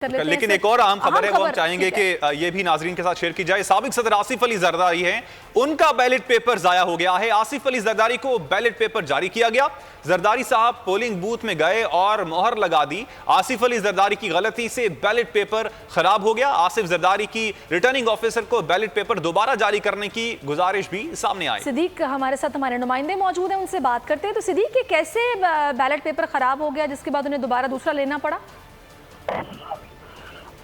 लेकिन एक और अहम खबर है वो हम चाहेंगे कि ये भी नाजरीन के साथ शेयर की जाए। साबिक सदर आसिफ अली जरदारी हैं, उनका बैलेट पेपर जाया हो गया है। आसिफ अली जरदारी को बैलेट पेपर जारी किया गया। जरदारी साहब पोलिंग बूथ में गए और मोहर लगा दी। आसिफ अली जरदारी की गलती से बैलेट पेपर खराब हो गया। आसिफ जरदारी की रिटर्निंग ऑफिसर को बैलेट पेपर दोबारा जारी करने की गुजारिश भी सामने आई। सिद्दीक हमारे साथ हमारे नुमाइंदे मौजूद हैं, उनसे बात करते हैं। तो सिद्दीक, ये कैसे बैलेट पेपर खराब हो गया जिसके बाद उन्हें दोबारा दूसरा लेना पड़ा?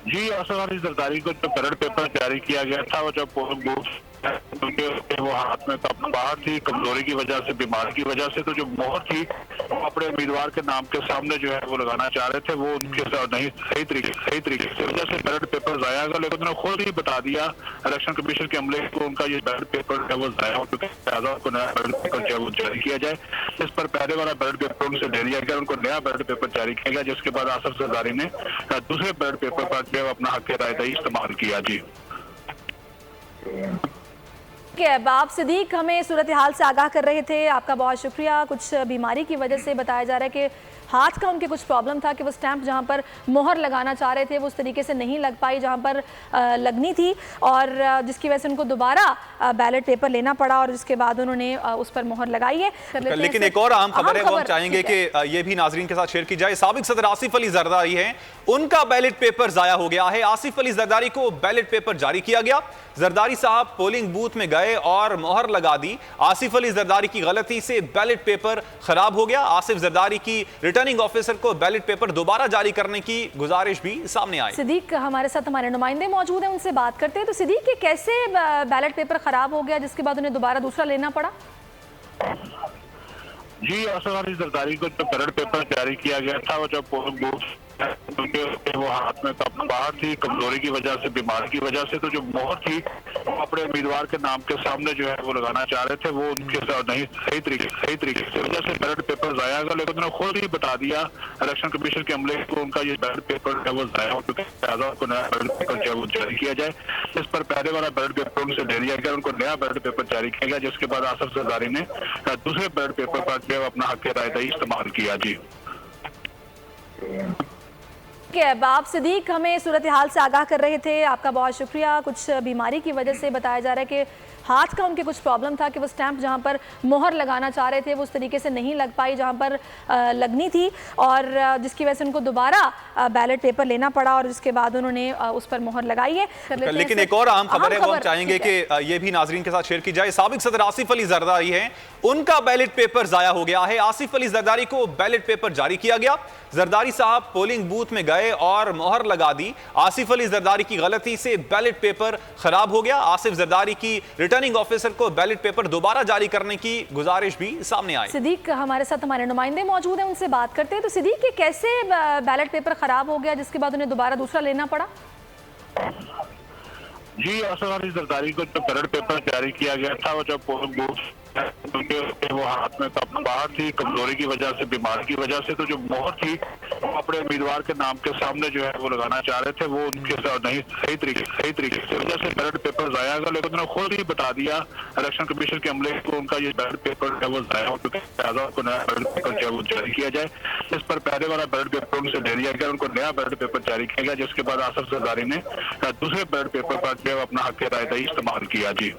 जी, आसिफ अली जरदारी को जो बैलेट पेपर जारी किया गया था वो जब पोलिंग बूथ क्योंकि वो हाथ में बाहर थी, कमजोरी की वजह से, बीमारी की वजह से, तो जो मोहर थी वो अपने उम्मीदवार के नाम के सामने जो है वो लगाना चाह रहे थे, वो उनके साथ नहीं सही तरीके से वजह से बैलेट पेपर जाया गया। लेकिन उन्होंने खुद ही बता दिया इलेक्शन कमीशन के अमले को, उनका ये बैलेट पेपर है वो जाया हो चुका है, लिहाजा उनको नया बैलेट पेपर जो है वो जारी किया जाए। इस पर पहले वाला बैलेट पेपर उनसे ले लिया गया, उनको नया बैलेट पेपर जारी किया गया, जिसके बाद आसिफ जरदारी ने दूसरे बैलेट पेपर पर जो है अपना हक रायदही इस्तेमाल किया। जी आप सिद्दीक हमें सूरत हाल से आगाह कर रहे थे, आपका बहुत शुक्रिया। कुछ बीमारी की वजह से बताया जा रहा है कि हाथ का उनके कुछ प्रॉब्लम था कि वो स्टैंप जहां पर मोहर लगाना चाह रहे थे वो उस तरीके से नहीं लग पाई जहां पर लगनी थी, और जिसकी वजह से उनको दोबारा बैलेट पेपर लेना पड़ा और जिसके बाद उन्होंने उस पर मोहर लगाई है। लेकिन एक और अहम खबर है वो हम चाहेंगे कि ये भी नाजरीन के साथ शेयर की जाए। साबिक सदर आसिफ अली जरदारी हैं, उनका बैलेट पेपर जाया हो गया है। आसिफ अली जरदारी को बैलेट पेपर जारी किया गया। जरदारी साहब पोलिंग बूथ में गए और मोहर लगा दी। आसिफ अली जरदारी की गलती से बैलेट पेपर खराब हो गया। आसिफ जरदारी की रिटर्निंग ऑफिसर को बैलेट पेपर दोबारा जारी करने की गुजारिश भी सामने आई। सिद्दीक हमारे साथ हमारे नुमाइंदे मौजूद हैं, उनसे बात करते हैं। तो सिद्दीक, ये कैसे बैलेट पेपर खराब हो गया जिसके बाद उन्हें दोबारा दूसरा लेना पड़ा? जी, आसिफ अली जरदारी को जो बैलेट पेपर जारी किया गया था वो जब पोलिंग बूथ क्योंकि वो हाथ में बाहर थी, कमजोरी की वजह से, बीमारी की वजह से, तो जो मोहर थी वो अपने उम्मीदवार के नाम के सामने जो है वो लगाना चाह रहे थे, वो उनके साथ नहीं सही तरीके से वजह से बैलेट पेपर जाया गया। लेकिन उन्होंने खुद ही बता दिया इलेक्शन कमीशन के अमले को, उनका ये बैलेट पेपर है वो जाया हो चुका है, लिहाजा उनको नया बैलेट पेपर जो है वो जारी किया जाए। इस पर पहले वाला बैलेट पेपर उनसे ले लिया गया, उनको नया बैलेट पेपर जारी किया गया, जिसके बाद आसिफ जरदारी ने दूसरे बैलेट पेपर पर जो है अपना हक रायदही इस्तेमाल किया। जी आप सिद्दीक हमें सूरत हाल से आगाह कर रहे थे, आपका बहुत शुक्रिया। कुछ बीमारी की वजह से बताया जा रहा है कि हाथ का उनके कुछ प्रॉब्लम था कि वो स्टैंप जहां पर मोहर लगाना चाह रहे थे वो उस तरीके से नहीं लग पाई जहां पर लगनी थी, और जिसकी वजह से उनको दोबारा बैलेट पेपर लेना पड़ा और जिसके बाद उन्होंने उस पर मोहर लगाई है। लेकिन एक और अहम खबर है वो हम चाहेंगे कि ये भी नाजरीन के साथ शेयर की जाए। साबिक सदर आसिफ अली जरदारी हैं, उनका बैलेट पेपर जाया हो गया है। आसिफ अली जरदारी को बैलेट पेपर जारी किया गया। जरदारी साहब पोलिंग बूथ में गए और मोहर लगा दी। आसिफ अली जरदारी की गलती से बैलेट पेपर खराब हो गया। आसिफ जरदारी की रिटर्निंग ऑफिसर को बैलेट पेपर दोबारा जारी करने की गुजारिश भी सामने आई। सिद्दीक हमारे साथ हमारे नुमाइंदे मौजूद हैं, उनसे बात करते हैं। तो सिद्दीक, ये कैसे बैलेट पेपर खराब हो गया जिसके बाद उन्हें दोबारा दूसरा लेना पड़ा? जी, आसिफ अली जरदारी को जो बैलेट पेपर जारी किया गया था वो जब पोलिंग बूथ क्योंकि वो हाथ में बाहर थी, कमजोरी की वजह से, बीमारी की वजह से, तो जो मोहर थी वो अपने उम्मीदवार के नाम के सामने जो है वो लगाना चाह रहे थे, वो उनके साथ नहीं सही तरीके से वजह से बैलेट पेपर जाया गया। लेकिन उन्होंने खुद ही बता दिया इलेक्शन कमीशन के अमले को, उनका ये बैलेट पेपर है वो जाया हो चुका है, लिहाजा उनको नया बैलेट पेपर जो है वो जारी किया जाए। इस पर पहले वाला बैलेट पेपर उनसे ले लिया गया, उनको नया बैलेट पेपर जारी किया गया, जिसके बाद आसिफ जरदारी ने दूसरे बैलेट पेपर पर जो है अपना हक रायदही इस्तेमाल किया। जी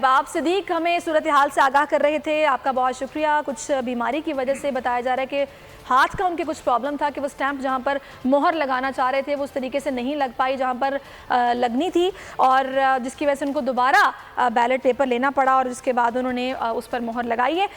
आप सिद्दीक हमें सूरत हाल से आगाह कर रहे थे, आपका बहुत शुक्रिया। कुछ बीमारी की वजह से बताया जा रहा है कि हाथ का उनके कुछ प्रॉब्लम था कि वो स्टैंप जहां पर मोहर लगाना चाह रहे थे वो उस तरीके से नहीं लग पाई जहां पर लगनी थी, और जिसकी वजह से उनको दोबारा बैलेट पेपर लेना पड़ा और जिसके बाद उन्होंने उस पर मोहर लगाई है।